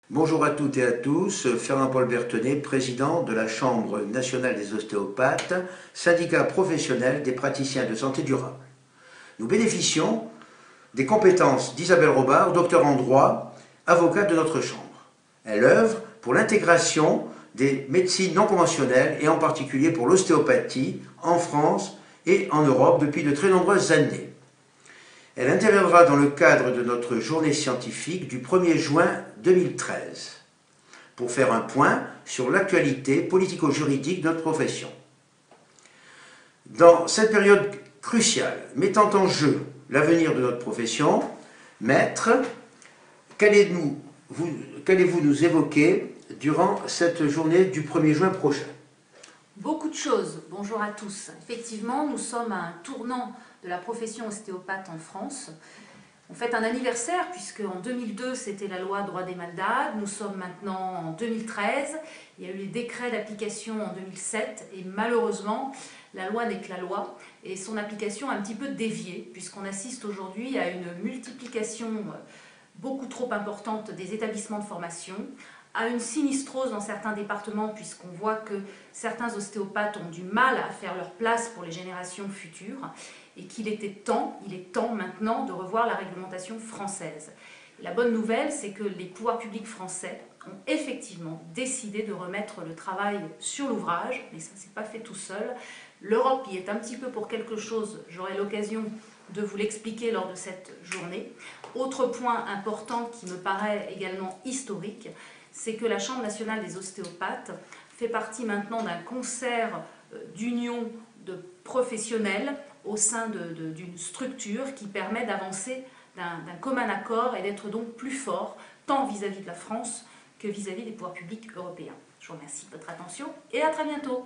Bonjour à toutes et à tous, Ferdinand-Paul Berthenet, président de la Chambre nationale des ostéopathes, syndicat professionnel des praticiens de santé durable. Nous bénéficions des compétences d'Isabelle Robard, docteur en droit, avocate de notre Chambre. Elle œuvre pour l'intégration des médecines non conventionnelles et en particulier pour l'ostéopathie en France et en Europe depuis de très nombreuses années. Elle interviendra dans le cadre de notre journée scientifique du 1er juin 2013 pour faire un point sur l'actualité politico-juridique de notre profession. Dans cette période cruciale, mettant en jeu l'avenir de notre profession, maître, qu'allez-vous nous évoquer durant cette journée du 1er juin prochain? Beaucoup de choses. Bonjour à tous. Effectivement, nous sommes à un tournant de la profession ostéopathe en France. On fête un anniversaire puisque en 2002 c'était la loi droit des malades. Nous sommes maintenant en 2013. Il y a eu les décrets d'application en 2007 et malheureusement la loi n'est que la loi et son application a un petit peu dévié puisqu'on assiste aujourd'hui à une multiplication beaucoup trop importante des établissements de formation, à une sinistrose dans certains départements puisqu'on voit que certains ostéopathes ont du mal à faire leur place pour les générations futures et qu'il était temps, il est temps maintenant de revoir la réglementation française. La bonne nouvelle, c'est que les pouvoirs publics français ont effectivement décidé de remettre le travail sur l'ouvrage, mais ça ne s'est pas fait tout seul. L'Europe y est un petit peu pour quelque chose, j'aurai l'occasion de vous l'expliquer lors de cette journée. Autre point important qui me paraît également historique, c'est que la Chambre nationale des ostéopathes fait partie maintenant d'un concert d'union de professionnels au sein d'une structure qui permet d'avancer d'un commun accord et d'être donc plus fort, tant vis-à-vis de la France que vis-à-vis des pouvoirs publics européens. Je vous remercie de votre attention et à très bientôt.